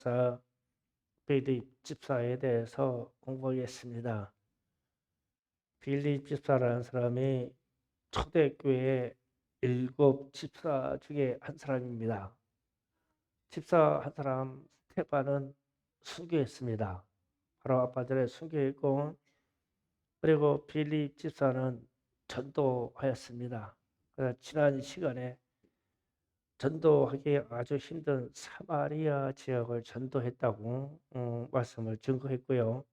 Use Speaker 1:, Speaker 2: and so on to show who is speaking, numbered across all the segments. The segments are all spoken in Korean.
Speaker 1: 집사, 빌립 집사에 대해서 공부하겠습니다. 빌립 집사라는 사람이 초대교회 7 집사 중에 한 사람입니다. 집사 한 사람 스테반은 순교했습니다. 바로 아까 전에 순교했고, 그리고 빌립 집사는 전도하였습니다. 그래서 지난 시간에 전도하기 아주 힘든 사마리아 지역을 전도했다고 말씀을 증거했고요.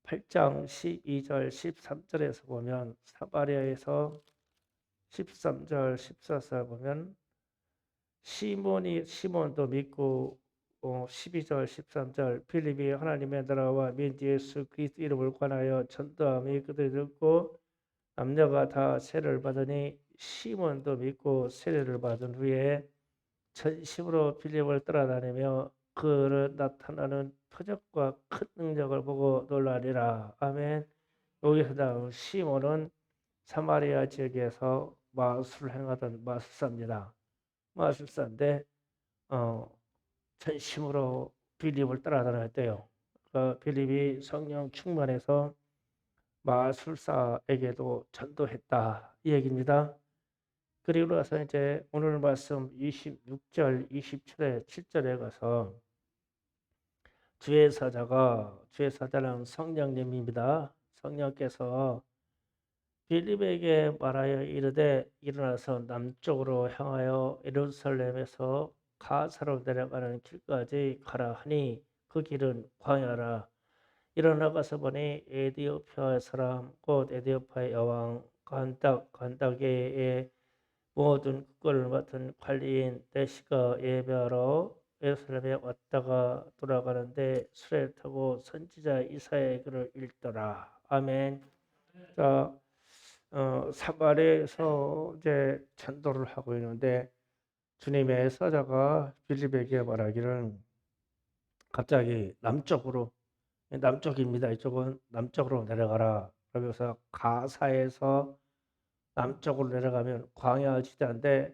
Speaker 1: 8장 12절 13절에서 보면 사마리아에서 13절 14절 보면 시몬도 믿고 12절 13절 빌립이 하나님의 나라와 민지 예수 그리스도 이름을 관하여 전도함이 그들이 듣고 남녀가 다 세례를 받으니 시몬도 믿고 세례를 받은 후에 전심으로 빌립을 따라다니며 그를 나타나는 표적과 큰 능력을 보고 놀라리라. 아멘. 여기서 나온 시몬은 사마리아 지역에서 마술을 행하던 마술사입니다. 마술사인데 전심으로 빌립을 따라다녔대요. 빌립이 성령 충만해서 마술사에게도 전도했다 이 얘기입니다. 그리고 나서 이제 오늘 말씀 26절, 27절에 가서 주의 사자는 성령님입니다. 성령께서 빌립에게 말하여 이르되 일어나서 남쪽으로 향하여 예루살렘에서 가사로 내려가는 길까지 가라 하니 그 길은 광야라. 일어나가서 보니 에디오피아 사람 곧 에디오피아의 여왕 간다게의 모든 국권을 맡은 관리인 내시가 예배하러 예루살렘에 왔다가 돌아가는데 수레를 타고 선지자 이사야의 글을 읽더라. 아멘. 자, 사마리아에서 이제 전도를 하고 있는데 주님의 사자가 빌립에게 말하기를 갑자기 남쪽입니다. 이쪽은 남쪽으로 내려가라. 그러면서 가사에서 남쪽으로 내려가면 광야 지대인데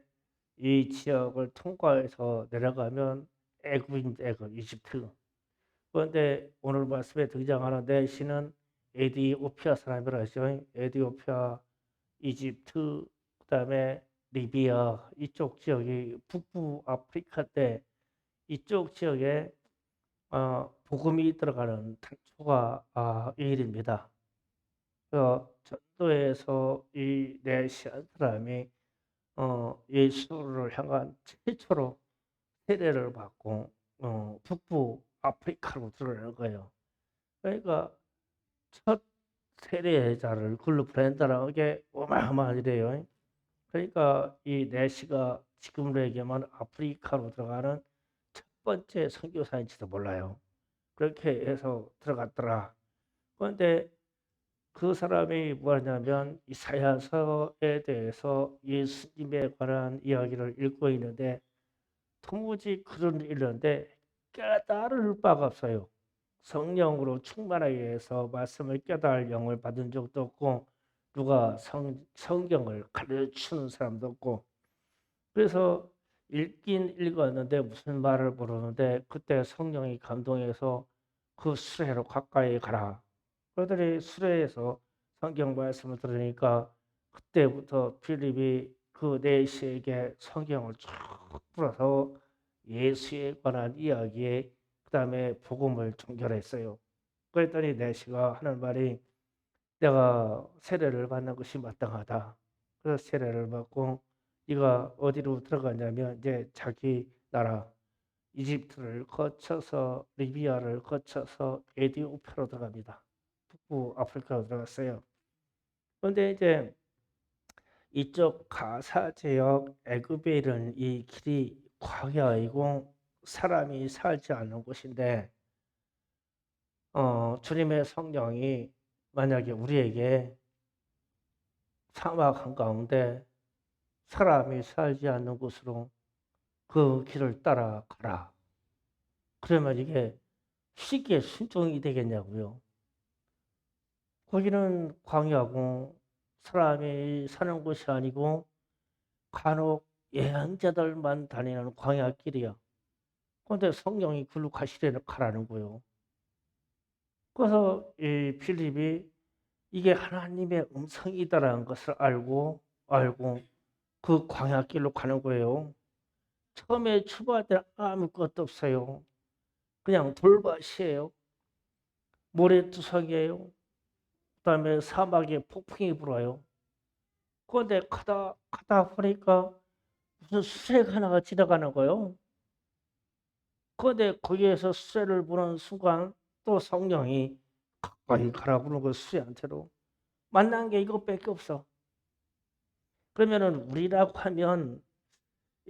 Speaker 1: 이 지역을 통과해서 내려가면 애굽입니다. 애굽, 이집트. 그런데 오늘 말씀에 등장하는 내시는 에디오피아 사람이라 하죠. 에디오피아, 이집트, 그다음에 리비아 이쪽 지역이 북부 아프리카인데 이쪽 지역에 복음이 들어가는 단초가 이 일입니다. 전도에서 이 내시한 사람이 예수를 향한 최초로 세례를 받고 북부 아프리카로 들어가는 거예요. 그러니까 첫 세례자를 글로 보낸다는 게 어마어마한 일이에요. 그러니까 이 내시가 지금으로 얘기하면 아프리카로 들어가는 첫 번째 선교사인지도 몰라요. 그렇게 해서 들어갔더라. 그런데 그 사람이 뭐냐면 이사야서에 대해서 예수님에 관한 이야기를 읽고 있는데 도무지 글을 읽는데 깨달을 바가 없어요. 성령으로 충만하게 해서 말씀을 깨달을 영을 받은 적도 없고 누가 성경을 가르치는 사람도 없고 그래서 읽긴 읽었는데 무슨 말을 모르는데 그때 성령이 감동해서 그 수레로 가까이 가라. 그들이 수레에서 성경 말씀을 들으니까 그때부터 필립이 그 내시에게 성경을 쭉 풀어서 예수에 관한 이야기에 그 다음에 복음을 전결했어요. 그랬더니 내시가 하는 말이 내가 세례를 받는 것이 마땅하다. 그래서 세례를 받고 네가 어디로 들어가냐면 이제 자기 나라 이집트를 거쳐서 리비아를 거쳐서 에디오피아로 들어갑니다. 북부 아프리카로 들어갔어요. 그런데 이제 이쪽 가사 지역 애굽에 이르는 이 길이 광야이고 사람이 살지 않는 곳인데 주님의 성령이 만약에 우리에게 사막 한가운데 사람이 살지 않는 곳으로 그 길을 따라가라. 그러면 이게 쉽게 순종이 되겠냐고요. 거기는 광야고 사람이 사는 곳이 아니고 간혹 예언자들만 다니는 광야길이야. 그런데 성령이 글로 가시라는 거예요. 그래서 이 필립이 이게 하나님의 음성이다라는 것을 알고 그 광야길로 가는 거예요. 처음에 출발할 때 아무것도 없어요. 그냥 돌밭이에요. 모래투석이에요. 그다음에 사막에 폭풍이 불어요. 그런데 가다 보니까 무슨 수색 하나가 지나가는 거예요. 그런데 거기에서 수레를 보는 순간 또 성령이 가까이 가라고 그러는 거예요. 수레한테로. 만난 게 이것밖에 없어. 그러면은 우리라고 하면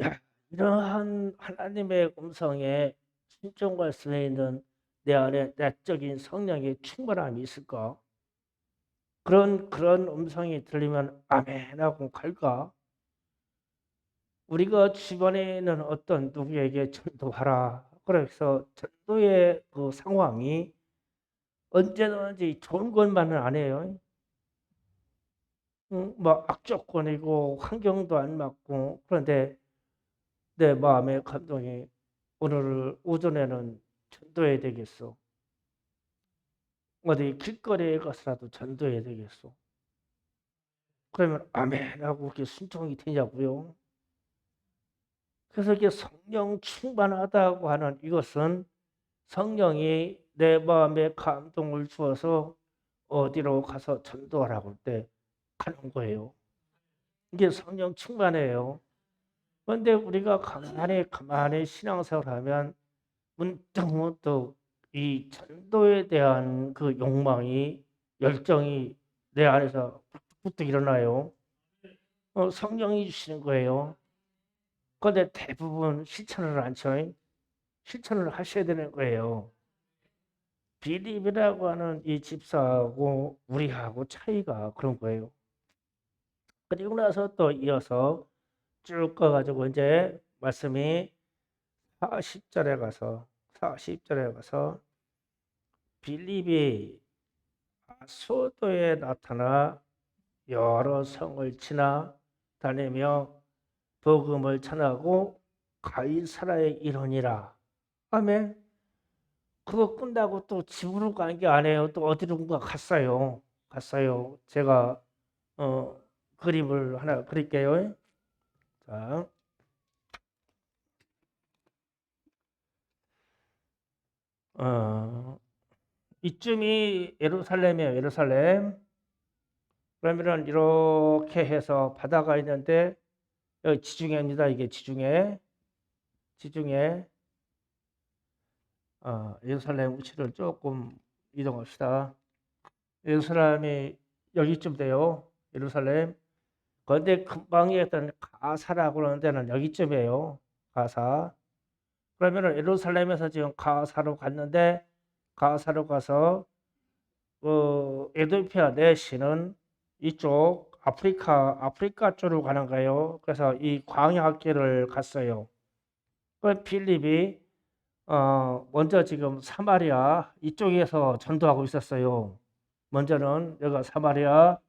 Speaker 1: 야, 이러한 하나님의 음성에 순종할 수 있는 내 안에 내적인 성령의 충만함이 있을까? 그런 음성이 들리면 아멘 하고 갈까? 우리가 주변에 있는 어떤 누구에게 전도하라. 그래서 전도의 그 상황이 언제든지 좋은 것만은 아니에요. 뭐 악조건이고 환경도 안 맞고 그런데 내 마음의 감동이 오늘 오전에는 전도해야 되겠어. 어디 길거리에 가서라도 전도해야 되겠어. 그러면 아멘 하고 이렇게 순종이 되냐고요. 그래서 이게 성령 충만하다고 하는 이것은 성령이 내 마음에 감동을 주어서 어디로 가서 전도하라고 할 때 가는 거예요. 이게 성령 충만해요. 그런데 우리가 가만히 신앙생활을 하면 문득문득 이 전도에 대한 그 욕망이 열정이 내 안에서 부뜩 일어나요. 성령이 주시는 거예요. 그런데 대부분 실천을 안 쳐요. 실천을 하셔야 되는 거예요. 빌립이라고 하는 이 집사하고 우리하고 차이가 그런 거예요. 그리고 나서 또 이어서 쭉 가가지고 이제 말씀이 40절에 가서 빌립이 아소도에 나타나 여러 성을 지나다니며 복음을 전하고 가이사라에 이르니라. 아멘. 그거 끝나고 또 집으로 간 게 아니에요. 또 어디론가 갔어요. 제가 어, 그림을 하나 그릴게요. 자, 이쯤이 예루살렘이에요. 예루살렘. 그러면은 이렇게 해서 바다가 있는데 여기 지중해입니다. 이게 지중해. 예루살렘 위치를 조금 이동합시다. 예루살렘이 여기쯤 돼요. 예루살렘. 그런데 금방 얘기했던 가사라고 하는 데는 여기쯤이에요. 가사. 그러면은 예루살렘에서 지금 가사로 갔는데 가사로 가서 에도피아 내시는 이쪽 아프리카 쪽으로 가는 거예요. 그래서 이 광야길을 갔어요. 그 필립이 먼저 지금 사마리아 이쪽에서 전도하고 있었어요. 먼저는 여기가 사마리아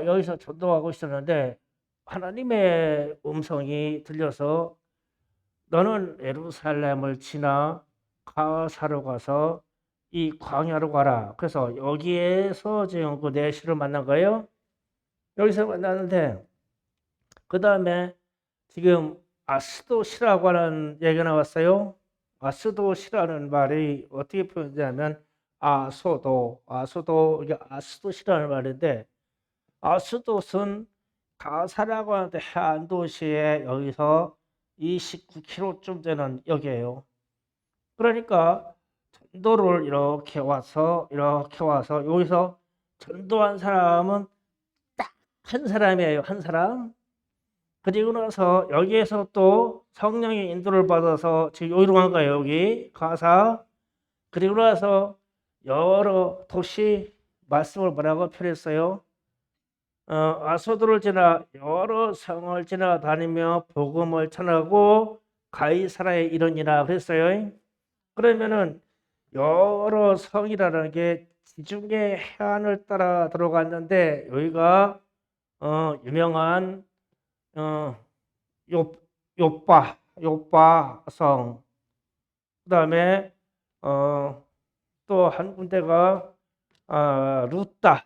Speaker 1: 여기서 전도하고 있었는데 하나님의 음성이 들려서 너는 예루살렘을 지나 가사로 가서 이 광야로 가라. 그래서 여기에서 지금 그 내시를 만난 거예요. 여기서 만났는데 그 다음에 지금 아스도시라고 하는 얘기가 나왔어요. 아스도시라는 말이 어떻게 표현되냐면 이게 아스도시라는 말인데 아스돗은 가사라고 하는데 해안 도시에 여기서 29km쯤 되는 역이에요. 그러니까 전도를 이렇게 와서 여기서 전도한 사람은 딱 한 사람이에요. 한 사람. 그리고 나서 여기에서 또 성령의 인도를 받아서 지금 여기로 간 거예요. 여기 가사. 그리고 나서 여러 도시 말씀을 뭐라고 표현했어요? 아소도를 지나 여러 성을 지나다니며 복음을 전하고 가이사라에 이르니라 그랬어요. 그러면은 여러 성이라는 게 지중해 해안을 따라 들어갔는데 여기가 유명한 요 요빠 요바성, 그 다음에 또 한 군데가 루따,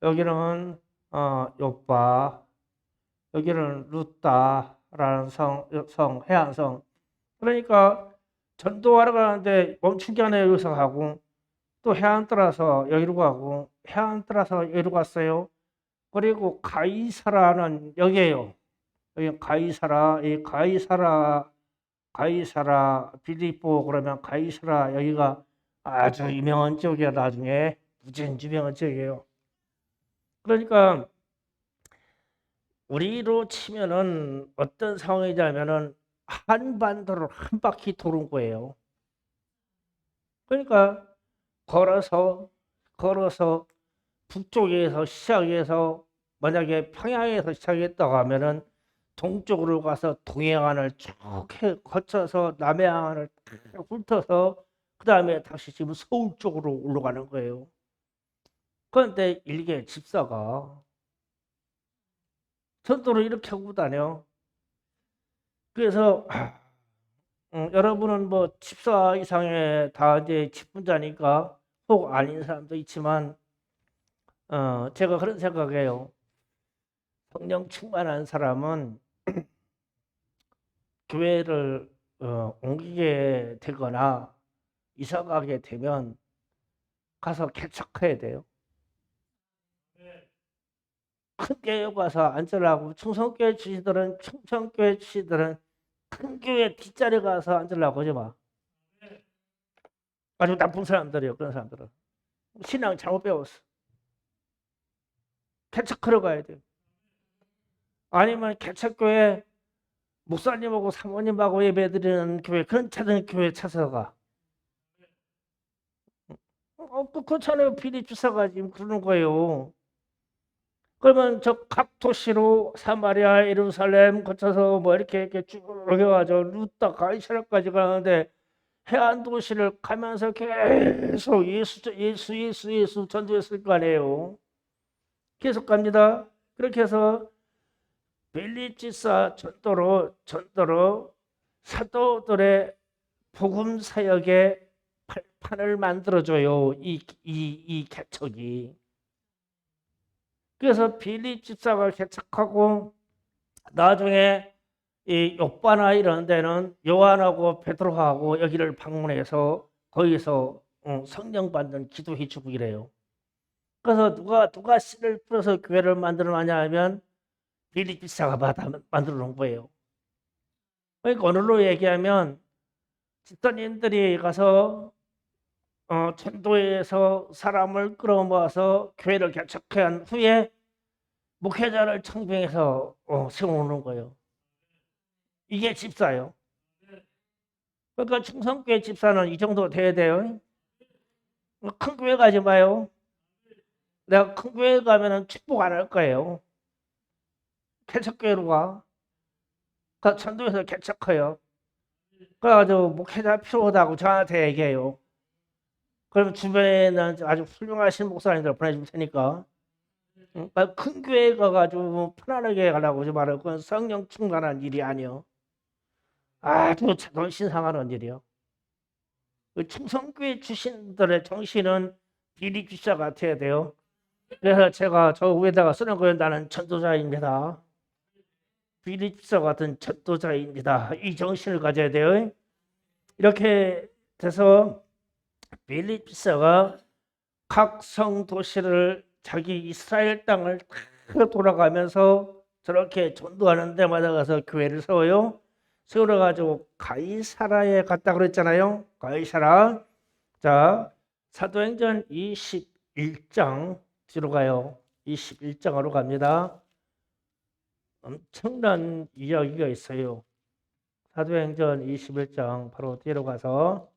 Speaker 1: 여기는 요바, 여기는 루따라는 해안성. 그러니까 전도하러 가는데 멈춘 게 아니라 여기서 가고, 또 해안 따라서 여기로 가고, 해안 따라서 여기로 갔어요. 그리고 가이사라는 여기에요. 여기 가이사라, 가이사라 빌립보, 그러면 가이사라, 여기가 아주 유명한 지역이야. 나중에 무진 유명한 지역이에요. 그러니까 우리로 치면은 어떤 상황이냐면은 한반도를 한 바퀴 도는 거예요. 그러니까 걸어서 북쪽에서 시작해서 만약에 평양에서 시작했다고 하면은 동쪽으로 가서 동해안을 쭉 거쳐서 남해안을 훑어서 그 다음에 다시 지금 서울 쪽으로 올라가는 거예요. 그런데 일개 집사가 전도를 이렇게 하고 다녀. 그래서 여러분은 뭐 집사 이상의 다 이제 직분자니까 혹 아닌 사람도 있지만 제가 그런 생각해요. 성령 충만한 사람은 교회를 옮기게 되거나 이사 가게 되면 가서 개척해야 돼요. 큰 교회 가서 앉으라고 충성교회 주시들은 충성교회 주시들은 큰 교회 뒷자리 가서 앉으려고 하지 마. 아주 나쁜 사람들이에요. 그런 사람들은 신앙 잘못 배웠어. 개척하러 가야 돼요. 아니면 개척교회 목사님하고 사모님하고 예배드리는 교회, 그런 찾은 교회 찾아가. 그렇잖아요. 비리 주사가 지금 그러는 거예요. 그러면 저 각 도시로 사마리아, 예루살렘 거쳐서 뭐 이렇게 쭉 해가지고 루타 가이사라까지 가는데 해안 도시를 가면서 계속 예수 전도했을 거 아니에요. 계속 갑니다. 그렇게 해서 빌립지사 전도로 사도들의 복음 사역의 발판을 만들어줘요. 이 개척이. 그래서 빌립 집사가 개척하고 나중에 이 요바나 이런 데는 요한하고 베드로하고 여기를 방문해서 거기서 성령 받는 기도해 주고 이래요. 그래서 누가 씨를 뿌려서 교회를 만들어놨냐 하면 빌립 집사가 만들어 놓은 거예요. 그러니까 오늘로 얘기하면 집사님들이 가서 전도에서 사람을 끌어모아서 교회를 개척한 후에 목회자를 청빙해서 세워놓는 거예요. 이게 집사예요. 그러니까 충성교회 집사는 이 정도 돼야 돼요. 큰 교회 가지 마요. 내가 큰 교회 가면은 축복 안 할 거예요. 개척교회로 가. 그 전도에서 개척해요. 그래가지고 목회자 필요하다고 저한테 얘기해요. 그럼 주변에는 아주 훌륭하신 목사님들 보내줄 테니까. 그러니까 큰 교회 가가지고 편안하게 가려고 하지 말아요. 그건 성령 충만한 일이 아니요. 아주 자존심 상하는 일이요. 그 충성교회 출신들의 정신은 비리주사 같아야 돼요. 그래서 제가 저 위에다가 쓰는 거예요. 나는 전도자입니다. 비리주사 같은 전도자입니다. 이 정신을 가져야 돼요. 이렇게 돼서 빌립사가 각 성도시를 자기 이스라엘 땅을 다 돌아가면서 저렇게 전도하는 데마다 가서 교회를 세워요. 세워가지고 가이사라에 갔다 그랬잖아요. 가이사라. 자, 사도행전 21장 뒤로 가요. 21장으로 갑니다. 엄청난 이야기가 있어요. 사도행전 21장 바로 뒤로 가서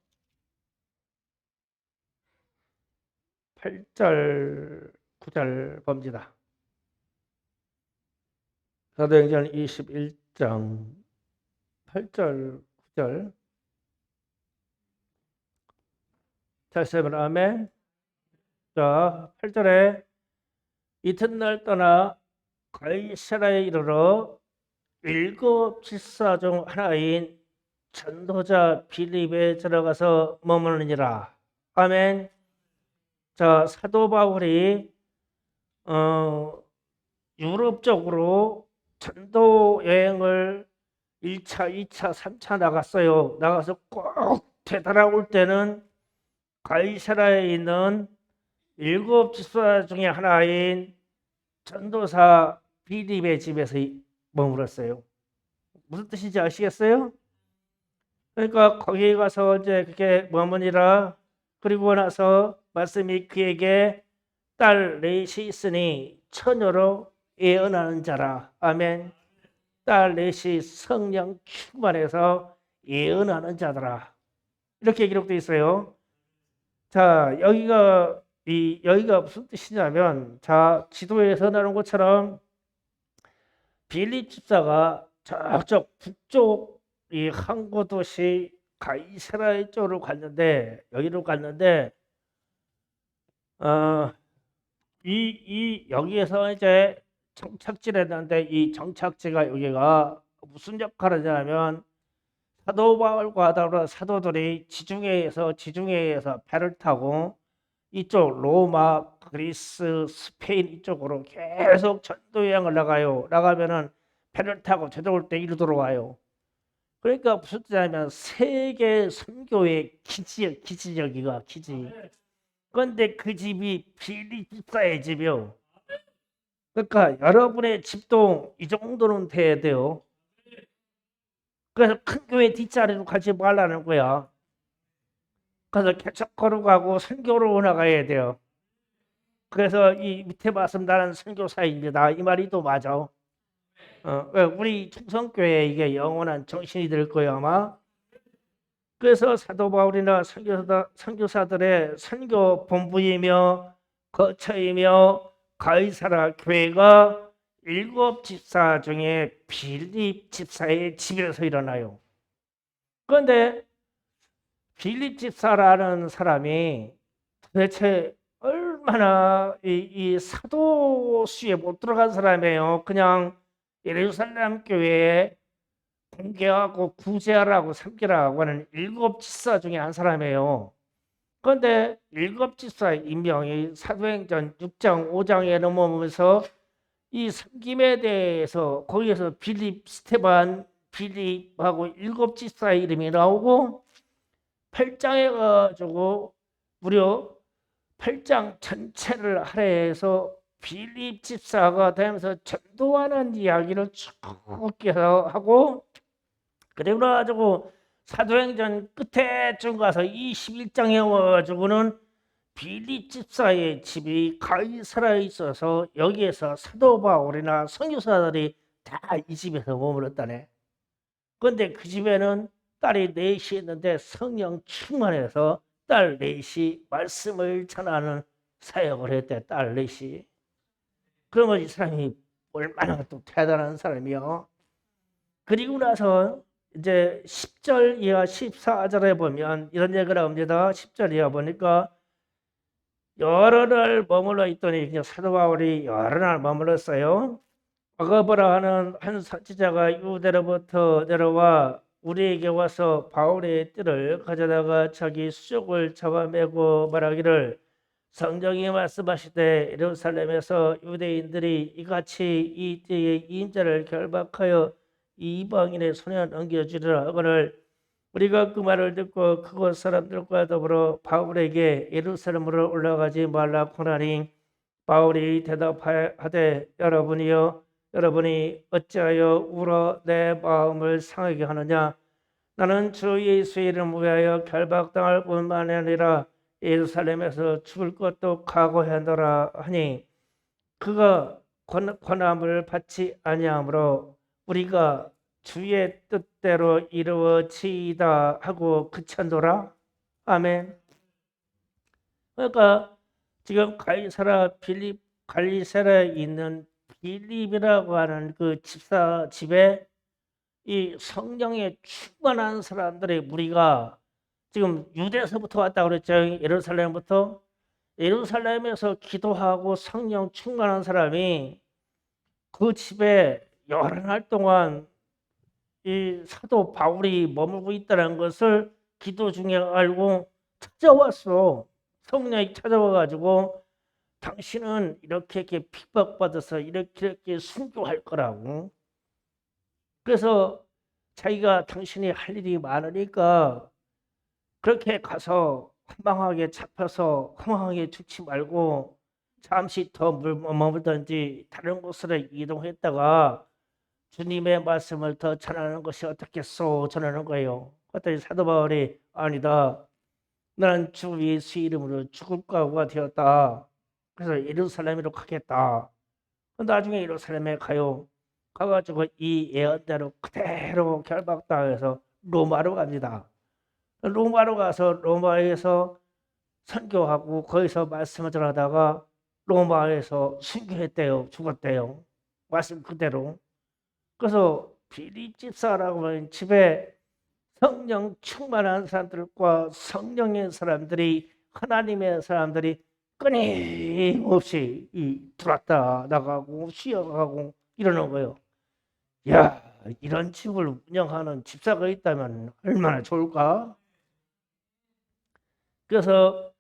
Speaker 1: 8절 9절 봅니다. 사도행전 21장 8절 9절. 다시 한번 아멘. 자, 8절에 이튿날 떠나 가이사라에 이르러 일곱 집사 중 하나인 전도자 빌립에 들어가서 머무르니라. 아멘. 자, 사도 바울이 유럽 쪽으로 전도 여행을 1차, 2차, 3차 나갔어요. 나가서 꼭 되돌아올 때는 가이사라에 있는 일곱 집사 중에 하나인 전도사 빌립의 집에서 머물었어요. 무슨 뜻인지 아시겠어요? 그러니까 거기 가서 이제 그렇게 머무니라. 그리고 나서 말씀이 그에게 딸 넷이 있으니 처녀로 예언하는 자라. 아멘. 딸 넷이 성령 충만해서 예언하는 자더라. 이렇게 기록되어 있어요. 자, 여기가 무슨 뜻이냐면, 자, 지도에서 나온 것처럼 빌립 집사가 저쪽 북쪽 이 항구 도시 가이사라의 쪽으로 갔는데, 여기로 갔는데, 여기에서 이제 정착지를 했는데, 이 정착지가 여기가 무슨 역할을 하냐면, 사도 바울과 다른 사도들이 지중해에서 배를 타고 이쪽 로마, 그리스, 스페인 이쪽으로 계속 전도 여행을 나가요. 나가면은 배를 타고 되돌아올 때 이리로 돌아와요. 그러니까 무슨 뜻이냐면 세계 선교의 기지 여기가 기지. 그런데 그 집이 빌립 집사의 집이요. 그러니까 여러분의 집도 이 정도는 돼야 돼요. 그래서 큰 교회 뒷자리로 가지 말라는 거야. 그래서 개척 걸어가고 선교로 나가야 돼요. 그래서 이 밑에 말씀 나는 선교사입니다. 이 말이 또 맞아. 우리 충성교회 이게 영원한 정신이 될 거예요 아마. 그래서 사도 바울이나 선교사들의 선교 본부이며 거처이며 가이사라 교회가 일곱 집사 중에 빌립 집사의 집에서 일어나요. 그런데 빌립 집사라는 사람이 도대체 얼마나 이 사도수에 못 들어간 사람이에요. 그냥 예루살렘 교회에 공개하고 구제하라고 섬기라고 하는 일곱 집사 중에 한 사람이에요. 그런데 일곱 집사의 임명이 사도행전 6장 5장에 넘어오면서 이 섬김에 대해서 거기에서 빌립, 스테반, 빌립하고 일곱 집사의 이름이 나오고 8장에 가지고 무려 8장 전체를 할애해서 빌립 집사가 되면서 전도하는 이야기를 쭉 하고, 그리고 나가지고 사도행전 끝에쯤 가서 21장에 와가지고는 빌립 집사의 집이 가이사라에 있어서 여기에서 사도 바울이나 선교사들이 다 이 집에서 머물렀다네. 그런데 그 집에는 딸이 넷이 있는데 성령 충만해서 딸 넷이 말씀을 전하는 사역을 했대. 딸 넷이. 그러면 이 사람이 얼마나 또 대단한 사람이요. 그리고 나서 이제 10절 이하 14절에 보면 이런 얘기가 나옵니다. 10절 이하 보니까 여러 날 머물러 있더니 그냥 사도 바울이 여러 날 머물렀어요. 아가보라 하는 한 선지자가 유대로부터 내려와 우리에게 와서 바울의 띠를 가져다가 자기 수족을 잡아매고 말하기를 성경이 말씀하시되 예루살렘에서 유대인들이 이같이 이 띠의 인자를 결박하여 이방인의 손에 넘겨주리라 하거늘 우리가 그 말을 듣고 그곳 사람들과 더불어 바울에게 예루살렘으로 올라가지 말라고 하니 바울이 대답하되 여러분이 어찌하여 울어 내 마음을 상하게 하느냐 나는 주 예수의 이름을 위하여 결박당할 뿐만 아니라 예루살렘에서 죽을 것도 각오하노라 하니 그가 권함을 받지 아니하므로 우리가 주의 뜻대로 이루어지이다 하고 그쳤노라. 아멘. 그러니까 지금 갈리사라에 있는 빌립이라고 하는 그 집사 집에 이 성령에 충만한 사람들의 무리가 지금 유대에서부터 왔다고 그랬죠. 예루살렘에서 기도하고 성령 충만한 사람이 그 집에 여러 날 동안 이 사도 바울이 머물고 있다는 것을 기도 중에 알고 찾아왔어. 성령이 찾아와 가지고 당신은 이렇게 핍박받아서 이렇게 순교할 거라고. 그래서 자기가 당신이 할 일이 많으니까 그렇게 가서 허망하게 잡혀서 허망하게 죽지 말고 잠시 더 머물든지 다른 곳으로 이동했다가 주님의 말씀을 더 전하는 것이 어떻겠소? 전하는 거예요. 그랬더니 사도 바울이 아니다. 나는 주 예수 이름으로 죽을 각오가 되었다. 그래서 예루살렘으로 가겠다. 나중에 예루살렘에 가요. 가가지고 이 예언대로 그대로 결박당해서 로마로 갑니다. 로마로 가서 로마에서 선교하고 거기서 말씀을 전하다가 로마에서 순교했대요. 죽었대요. 말씀 그대로. 그래서 빌립 집사라고 하는 집에 성령 충만한 사람들과 성령의 사람들이 하나님의 사람들이 끊임없이 들어왔다 나가고 쉬어가고 이러는 거예요. 야, 이런 집을 운영하는 집사가 있다면 얼마나 좋을까? 그래서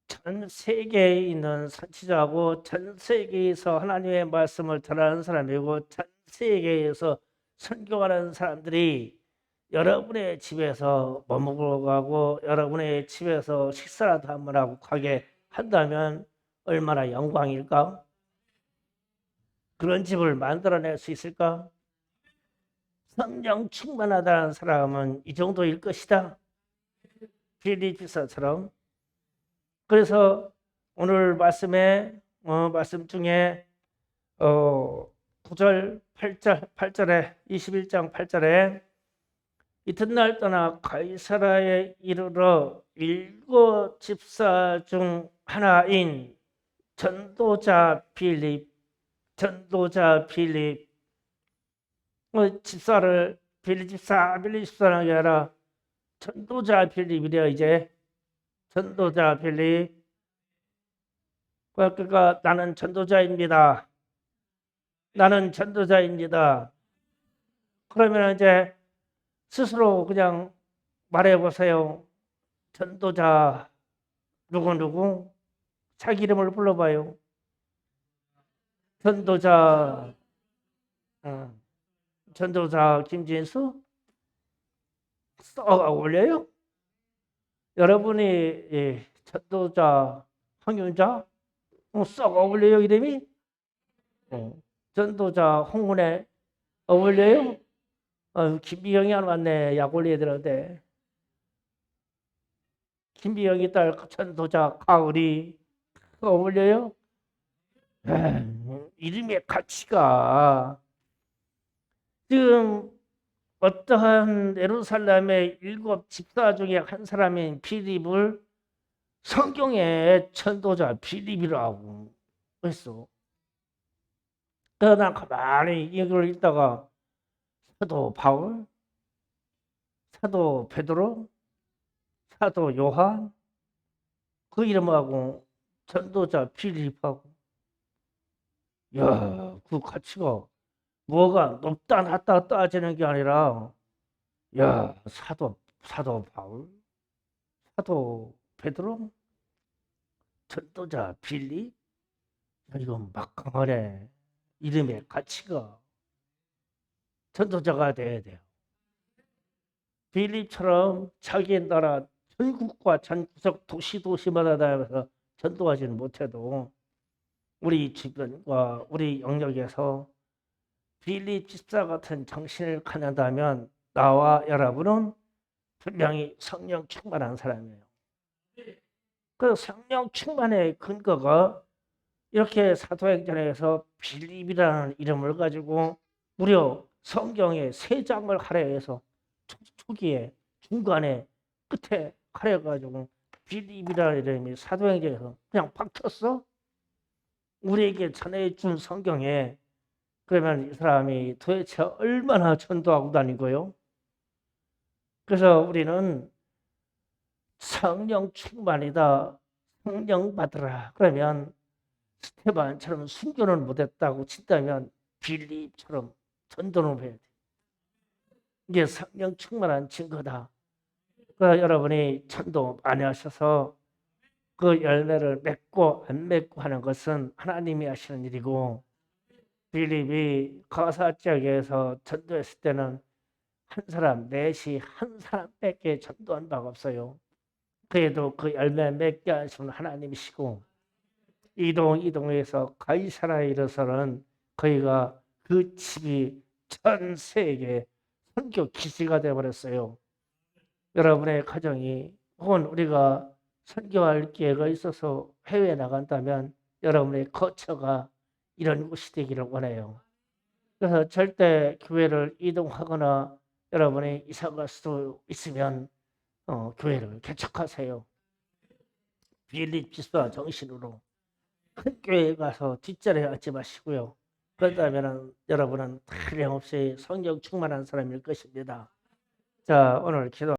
Speaker 1: 전 세계에 있는 선지자하고 전 세계에서 하나님의 말씀을 전하는 사람이고 전 세계에서 선교하는 사람들이 여러분의 집에서 머무르고 가고 여러분의 집에서 식사라도 한번 하고 가게 한다면 얼마나 영광일까? 그런 집을 만들어낼 수 있을까? 성령 충만하다는 사람은 이 정도일 것이다. 빌립 집사처럼. 그래서 오늘 말씀 중에 9절 8절에 21장 8절에 이튿날 떠나 가이사라에 이르러 일곱 집사 중 하나인 전도자 빌립 집사를 빌립 집사라는 게 아니라 전도자 빌립이래요. 이제 전도자 빌립. 그러니까 나는 전도자입니다. 그러면 이제 스스로 그냥 말해보세요. 전도자 누구 자기 이름을 불러봐요. 전도자 전도자 김진수 썩 어울려요? 여러분이 전도자 황윤자 썩 어울려요 이름이? 전도자 홍문에 어울려요? 김비영이 안 왔네. 약 올려야 되는데. 김비영이 딸 전도자 가을이 어울려요? 이름의 가치가 지금 어떠한 예루살렘의 일곱 집사 중에 한 사람인 빌립을 성경에 전도자 빌립이라고 했어. 그래서 난 가만히 이걸 읽다가 사도 바울, 사도 베드로, 사도 요한 그 이름하고 전도자 빌립하고 야, 그 가치가 뭐가 높다 낮다 따지는 게 아니라 야, 사도 바울, 사도 베드로, 전도자 빌립 이건 막강하네. 이름의 가치가 전도자가 돼야 돼요. 빌립처럼 자기 나라 전국과 전구석 도시마다 다니면서 전도하지는 못해도 우리 주변과 우리 영역에서 빌립 집사 같은 정신을 갖는다면 나와 여러분은 분명히 성령 충만한 사람이에요. 그 성령 충만의 근거가 이렇게 사도행전에서 빌립이라는 이름을 가지고 무려 성경의 3장을 할애해서 초기에 중간에 끝에 할애해가지고 빌립이라는 이름이 사도행전에서 그냥 박혔어. 우리에게 전해준 성경에 그러면 이 사람이 도대체 얼마나 전도하고 다닌 거요? 그래서 우리는 성령 충만이다. 성령 받으라. 그러면 스테반처럼 순교는 못했다고 친다면 빌립처럼 전도는 해야 돼. 이게 성령 충만한 증거다. 그 여러분이 전도 많이 하셔서 그 열매를 맺고 안 맺고 하는 것은 하나님이 하시는 일이고, 빌립이 가사 지역에서 전도했을 때는 한 사람 넷이 한 사람밖에 전도한 바가 없어요. 그래도 그 열매 맺게 하시는 하나님이시고, 이동에서 가이사라에 이르서는 거기가 그 집이 전 세계 선교 기지가 되어버렸어요. 여러분의 가정이 혹은 우리가 선교할 기회가 있어서 해외에 나간다면 여러분의 거처가 이런 곳이 되기를 원해요. 그래서 절대 교회를 이동하거나 여러분이 이사 갈 수도 있으면 교회를 개척하세요. 빌립 지수와 정신으로 큰 교회에 가서 뒷자리에 앉지 마시고요. 그렇다면 여러분은 틀림없이 성령 충만한 사람일 것입니다. 자, 오늘 기도